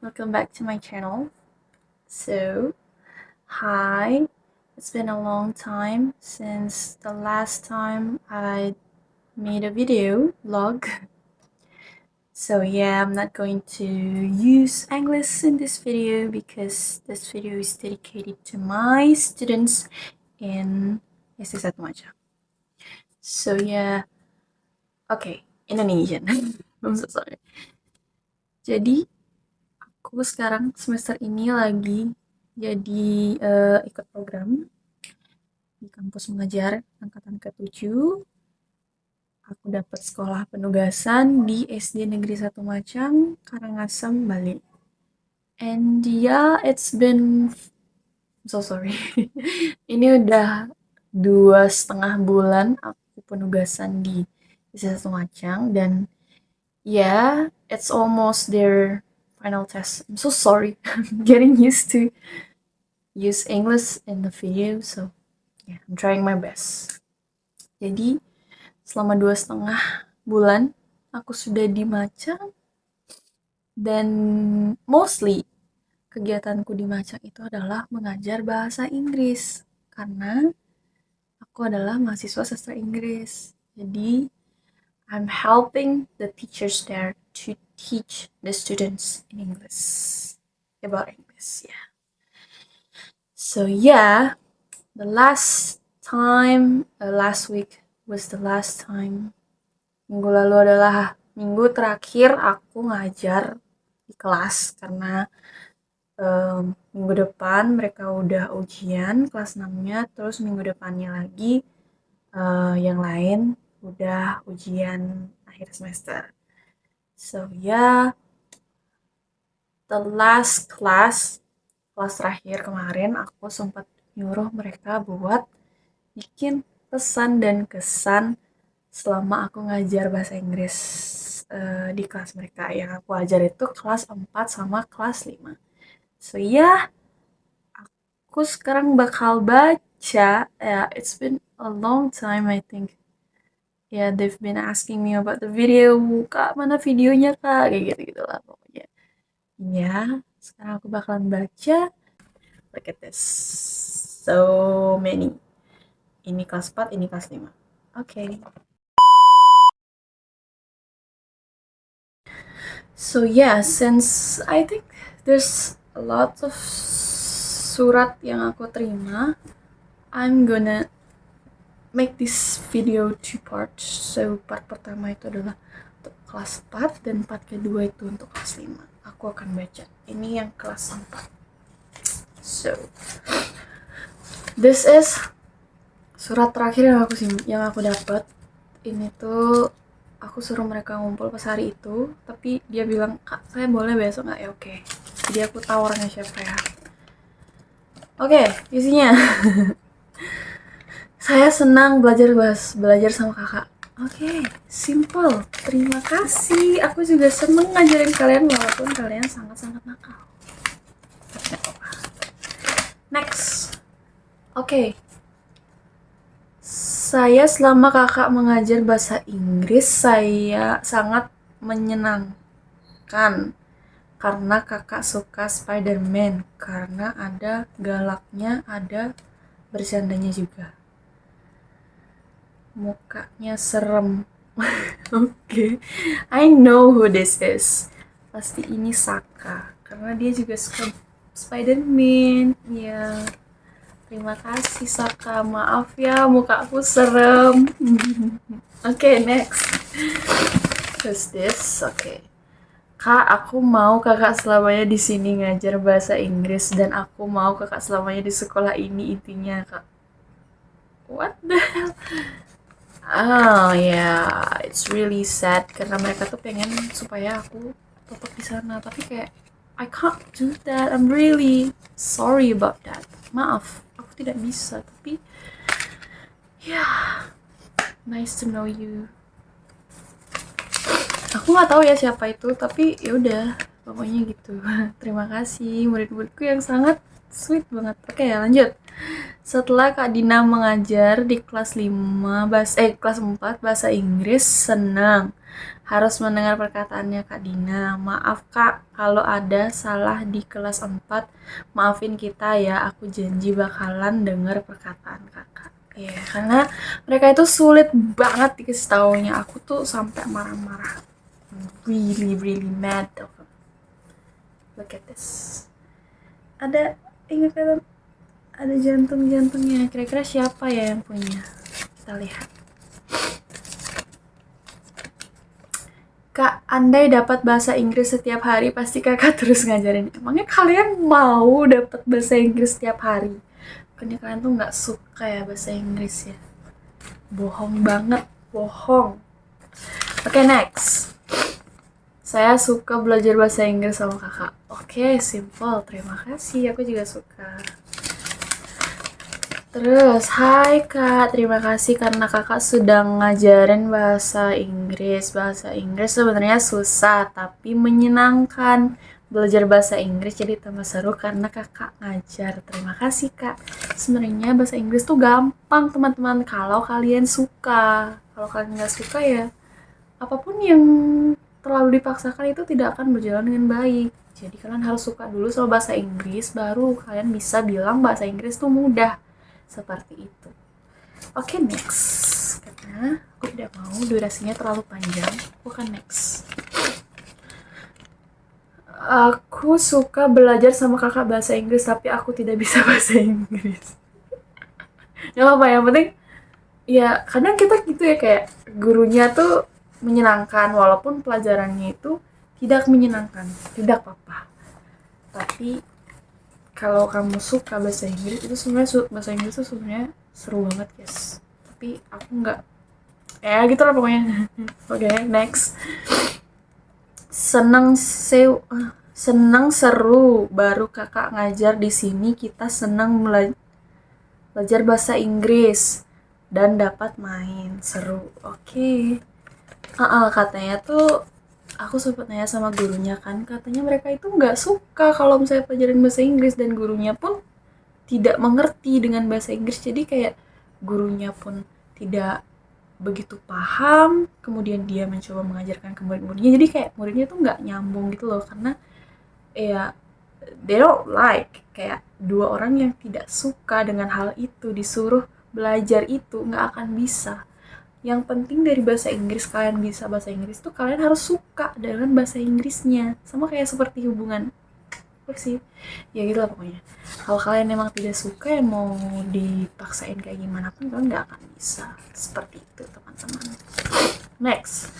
welcome back to my channel. So, hi, it's been a long time since the last time I made a video vlog. So yeah, I'm not going to use English in this video because this video is dedicated to my students in SD1 Majang. So yeah, okay, Indonesian. I'm so sorry. Jadi aku sekarang semester ini lagi jadi ikut program di kampus mengajar angkatan ke-7. Aku dapat sekolah penugasan di SD Negeri 1 Macang, Karangasem, Bali. And yeah, it's been so sorry. Ini udah 2,5 bulan aku penugasan di SD 1 Macang dan yeah, it's almost their final test. I'm so sorry. I'm getting used to use English in the video, so yeah, I'm trying my best. Jadi selama 2,5 bulan aku sudah di Macang dan mostly kegiatanku di Macang itu adalah mengajar bahasa Inggris karena aku adalah mahasiswa sastra Inggris. Jadi I'm helping the teachers there to teach the students in English about English. Yeah. So yeah, the last week was the last time. Minggu lalu adalah minggu terakhir aku ngajar di kelas karena minggu depan mereka udah ujian kelas 6-nya, terus minggu depannya lagi yang lain udah ujian akhir semester. So yeah, the last kelas terakhir kemarin aku sempat nyuruh mereka buat bikin pesan dan kesan selama aku ngajar bahasa Inggris di kelas mereka. Yang aku ajar itu kelas 4 sama kelas 5. So yeah, aku sekarang bakal baca. It's been a long time I think. Yeah, they've been asking me about the video. Kak, mana videonya kak? Kayak gitu-gitu lah pokoknya. Ya, sekarang aku bakalan baca. Look at this. So many. Ini kelas 4, ini kelas 5. Okay. So yeah, since I think there's a lot of surat yang aku terima, I'm gonna make this video 2 parts. So part pertama itu adalah untuk kelas 4 dan part kedua itu untuk kelas 5. Aku akan baca. Ini yang kelas 4. So this is surat terakhir yang aku dapat. Ini tuh aku suruh mereka ngumpul pas hari itu, tapi dia bilang, "Kak, saya boleh besok nggak?" Ya oke. Jadi aku tahu orangnya siapa ya. Oke, isinya. Saya senang belajar sama kakak. Oke, simple. Terima kasih. Aku juga senang ngajarin kalian walaupun kalian sangat-sangat nakal. Next. Oke. Saya selama kakak mengajar bahasa Inggris, saya sangat menyenangkan karena kakak suka Spider-Man, karena ada galaknya, ada bercandanya juga. Mukanya serem. Oke. I know who this is. Pasti ini Saka, karena dia juga suka Spider-Man. Ya. Terima kasih Saka, maaf ya mukaku serem. Oke, next. Who's this? Oke. Kak, aku mau kakak selamanya di sini ngajar bahasa Inggris dan aku mau kakak selamanya di sekolah ini, intinya kak. What the hell? Oh yeah, it's really sad karena mereka tuh pengen supaya aku tetap di sana, tapi kayak I can't do that. I'm really sorry about that. Maaf, aku tidak bisa, tapi ya, nice to know you. Aku nggak tahu ya siapa itu, tapi ya udah, pokoknya gitu. Terima kasih murid-muridku yang sangat sweet banget. Oke, lanjut. Setelah Kak Dina mengajar di kelas 4 bahasa Inggris, senang. harus mendengar perkataannya Kak Dina. Maaf Kak, kalau ada salah di kelas 4, maafin kita ya, aku janji bakalan denger perkataan kakak. Ya, karena mereka itu sulit banget dikasih taunya. Aku tuh sampai marah-marah. Really, really mad. Look at this. Ada, ingat kan? Ada jantung-jantungnya. Kira-kira siapa ya yang punya? Kita lihat. Kak, andai dapat bahasa Inggris setiap hari, pasti kakak terus ngajarin. Emangnya kalian mau dapat bahasa Inggris setiap hari? Bukannya kalian tuh nggak suka ya bahasa Inggris ya? Bohong banget, bohong. Oke, next. Saya suka belajar bahasa Inggris sama kakak. Oke, simple. Terima kasih, aku juga suka. Terus, hai Kak, terima kasih karena kakak sudah ngajarin bahasa Inggris. Bahasa Inggris sebenarnya susah, tapi menyenangkan. Belajar bahasa Inggris jadi tambah seru karena kakak ngajar. Terima kasih Kak. Sebenarnya bahasa Inggris tuh gampang teman-teman kalau kalian suka. Kalau kalian nggak suka ya, apapun yang terlalu dipaksakan itu tidak akan berjalan dengan baik. Jadi kalian harus suka dulu sama bahasa Inggris, baru kalian bisa bilang bahasa Inggris tuh mudah. Seperti itu. Oke, next. Karena aku tidak mau durasinya terlalu panjang, aku akan next. Aku suka belajar sama kakak bahasa Inggris, tapi aku tidak bisa bahasa Inggris. Gak apa-apa, yang penting ya kadang kita gitu ya, kayak gurunya tuh menyenangkan walaupun pelajarannya itu tidak menyenangkan, tidak apa-apa. Tapi kalau kamu suka bahasa Inggris itu sebenarnya bahasa Inggris itu sebenarnya seru banget guys, tapi aku nggak ya gitu lah pokoknya. Oke, next. Senang seru baru kakak ngajar di sini, kita senang belajar bahasa Inggris dan dapat main seru. Oke. Katanya tuh aku sempat nanya sama gurunya kan, katanya mereka itu nggak suka kalau misalnya pelajaran bahasa Inggris, dan gurunya pun tidak mengerti dengan bahasa Inggris, jadi kayak gurunya pun tidak begitu paham, kemudian dia mencoba mengajarkan ke murid-muridnya, jadi kayak muridnya tuh nggak nyambung gitu loh, karena ya they don't like, kayak dua orang yang tidak suka dengan hal itu disuruh belajar itu nggak akan bisa. Yang penting dari bahasa Inggris, kalian bisa bahasa Inggris tuh kalian harus suka dengan bahasa Inggrisnya. Sama kayak seperti hubungan sih, ya gitu lah pokoknya. Kalau kalian memang tidak suka ya mau dipaksain kayak gimana pun kalian nggak akan bisa. Seperti itu teman-teman. Next.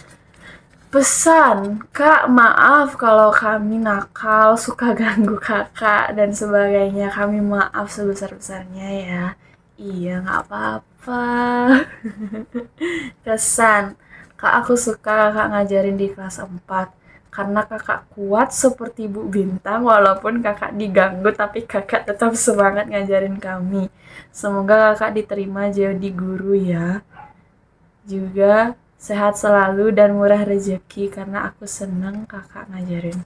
Pesan, Kak, maaf kalau kami nakal, suka ganggu kakak dan sebagainya. Kami maaf sebesar-besarnya ya. Iya, nggak apa-apa. Kesan, Kak, aku suka kakak ngajarin di kelas 4 karena kakak kuat seperti Bu Bintang, walaupun kakak diganggu tapi kakak tetap semangat ngajarin kami. Semoga kakak diterima jadi guru ya. Juga sehat selalu dan murah rezeki karena aku seneng kakak ngajarin.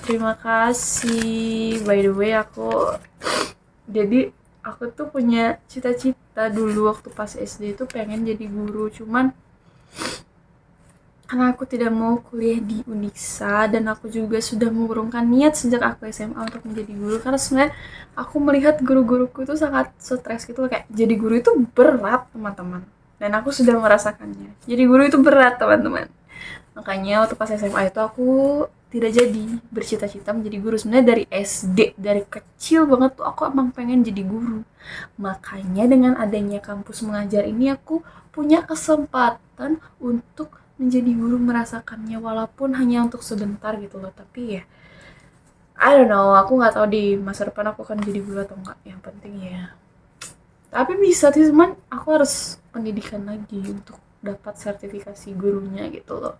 Terima kasih. By the way, aku tuh punya cita-cita dulu waktu pas SD itu pengen jadi guru, cuman karena aku tidak mau kuliah di Uniksa dan aku juga sudah mengurungkan niat sejak aku SMA untuk menjadi guru, karena sebenarnya aku melihat guru-guruku itu sangat stres gitu loh, kayak jadi guru itu berat teman-teman, dan aku sudah merasakannya. Jadi guru itu berat teman-teman. Makanya waktu pas SMA itu aku tidak jadi bercita-cita menjadi guru. Sebenarnya dari SD, dari kecil banget tuh aku emang pengen jadi guru. Makanya dengan adanya kampus mengajar ini aku punya kesempatan untuk menjadi guru, merasakannya walaupun hanya untuk sebentar gitu loh. Tapi ya I don't know, aku nggak tahu di masa depan aku akan jadi guru atau enggak. Yang penting ya, tapi bisa sih, cuman aku harus pendidikan lagi untuk dapat sertifikasi gurunya gitu loh,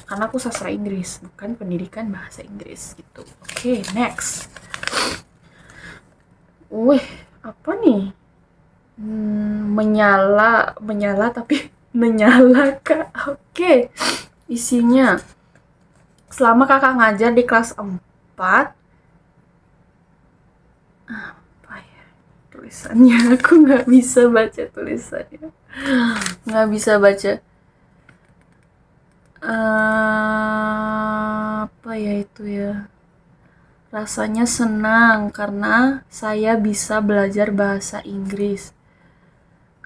karena aku sastra Inggris bukan pendidikan bahasa Inggris gitu. Oke, next. Wih, apa nih? Menyala tapi menyala Kak. Oke. Isinya, selama kakak ngajar di kelas 4, apa ya tulisannya? Aku nggak bisa baca tulisannya. Nggak bisa baca. Apa ya itu ya? Rasanya senang karena saya bisa belajar bahasa Inggris.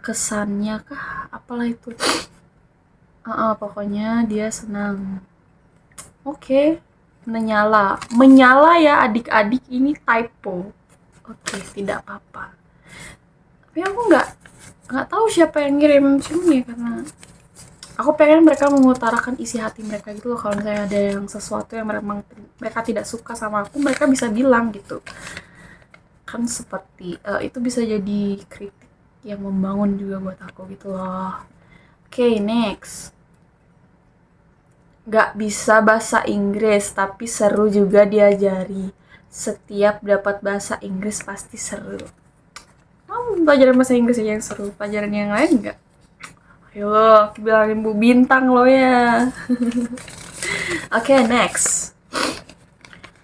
Kesannya kah? Apalah itu? Pokoknya dia senang. Oke. Menyala. Menyala ya adik-adik, ini typo. Oke, tidak apa-apa. Tapi aku nggak tahu siapa yang ngirim ini karena aku pengen mereka mengutarakan isi hati mereka gitu loh. Kalau misalnya ada yang sesuatu yang mereka tidak suka sama aku, mereka bisa bilang gitu kan. Seperti itu bisa jadi kritik yang membangun juga buat aku gitu loh. Oke, next. Gak bisa bahasa Inggris tapi seru juga diajari. Setiap dapat bahasa Inggris pasti seru. Pelajaran bahasa Inggris aja yang seru, pelajaran yang lain enggak. Ayo bilangin Bu Bintang lo ya. Oke, next.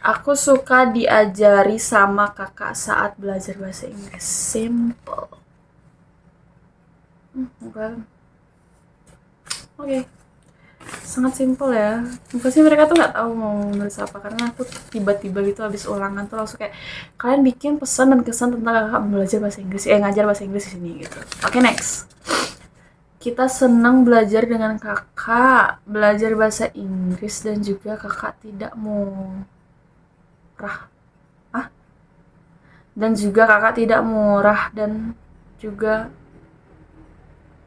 Aku suka diajari sama kakak saat belajar bahasa Inggris. Simple. Oke. Sangat simple ya. Pasti mereka tuh nggak tahu mau nulis apa karena aku tiba-tiba gitu habis ulangan tuh langsung kayak kalian bikin pesan dan kesan tentang kakak belajar bahasa Inggris, ngajar bahasa Inggris di sini gitu. Oke, next. Kita senang belajar dengan kakak, belajar bahasa Inggris dan juga kakak tidak murah. Dan juga kakak tidak murah dan juga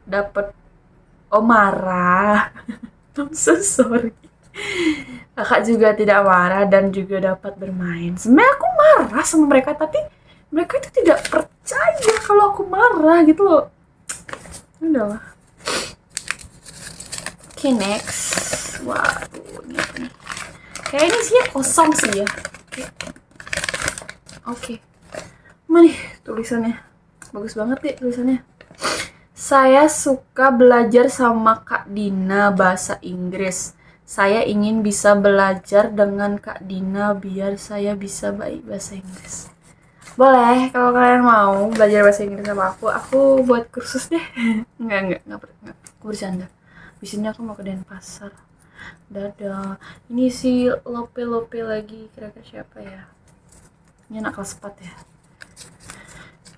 dapat marah. I'm so sorry. Kakak juga tidak marah dan juga dapat bermain. Sebenarnya aku marah sama mereka tapi mereka itu tidak percaya kalau aku marah gitu loh. Udahlah. Oke, next. Waduh, ini. Kayak ini sih kosong sih ya. Oke. Mana nih tulisannya? Bagus banget deh tulisannya. Saya suka belajar sama Kak Dina bahasa Inggris. Saya ingin bisa belajar dengan Kak Dina biar saya bisa baik bahasa Inggris. Boleh, kalau kalian mau belajar bahasa Inggris sama aku buat kursus deh. Enggak, aku bercanda. Di sini aku mau ke Denpasar. Dadah. Ini si Lope lagi, kira-kira siapa ya? Ini anak kelas 4 ya.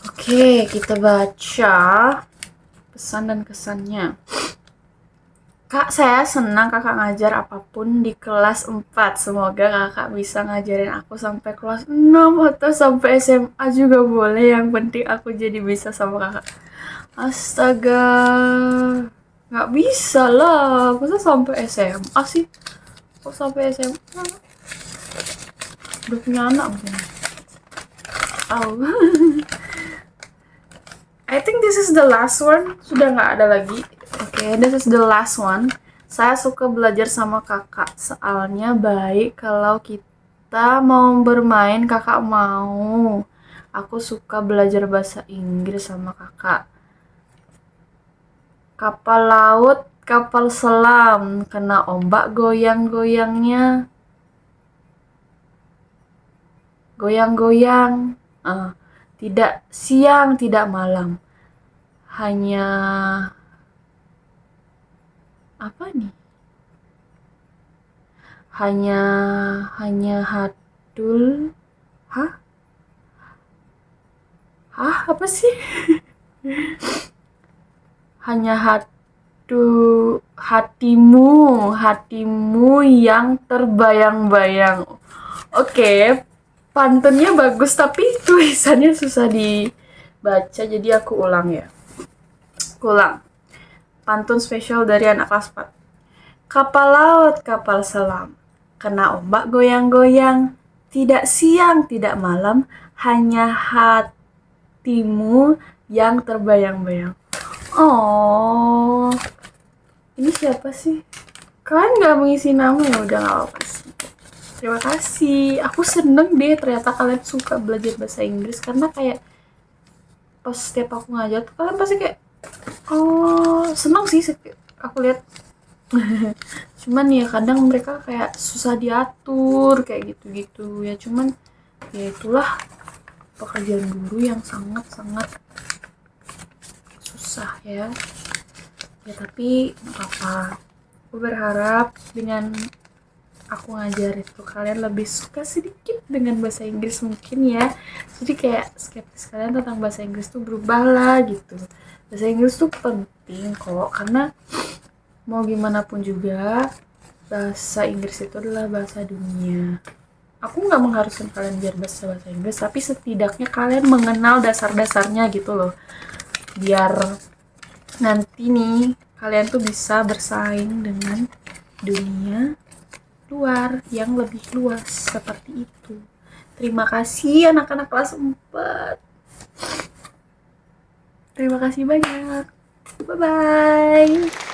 Oke, kita baca pesan dan kesannya. Kak, saya senang kakak ngajar apapun di kelas 4. Semoga kakak bisa ngajarin aku sampai kelas 6 atau sampai SMA juga boleh. Yang penting aku jadi bisa sama kakak. Astaga. Nggak bisa lah. Masa sampai SMA sih? Kok sampai SMA? Udah punya anak belum? Oh. I think this is the last one. Sudah nggak ada lagi. Oke, this is the last one. Saya suka belajar sama kakak. Soalnya baik kalau kita mau bermain, kakak mau. Aku suka belajar bahasa Inggris sama kakak. Kapal laut, kapal selam, kena ombak goyang-goyangnya. Goyang-goyang. Tidak siang, tidak malam. Hanya apa nih? Hanya hadul. Hah? Apa sih? Hanya hatimu yang terbayang-bayang. Oke, pantunnya bagus tapi tulisannya susah dibaca, jadi aku ulang ya. Pantun spesial dari anak kelas 4. Kapal laut, kapal selam, kena ombak goyang-goyang, tidak siang, tidak malam, hanya hatimu yang terbayang-bayang. Oh, ini siapa sih? Kalian gak mengisi nama ya? Udah gak apa-apa sih. Terima kasih. Aku seneng deh ternyata kalian suka belajar bahasa Inggris. Karena kayak pas setiap aku ngajar tuh kalian pasti kayak seneng sih aku lihat. Cuman ya kadang mereka kayak susah diatur kayak gitu-gitu ya. Cuman ya itulah pekerjaan guru yang sangat-sangat susah ya. Ya tapi nggak apa-apa. Aku berharap dengan aku ngajar itu kalian lebih suka sedikit dengan bahasa Inggris mungkin ya. Jadi kayak skeptis kalian tentang bahasa Inggris tuh berubah lah gitu. Bahasa Inggris tuh penting kok, karena mau gimana pun juga bahasa Inggris itu adalah bahasa dunia. Aku nggak mengharuskan kalian biar bahasa Inggris, tapi setidaknya kalian mengenal dasar-dasarnya gitu loh, biar nanti nih kalian tuh bisa bersaing dengan dunia luar yang lebih luas seperti itu. Terima kasih anak-anak kelas 4. Terima kasih banyak. Bye-bye.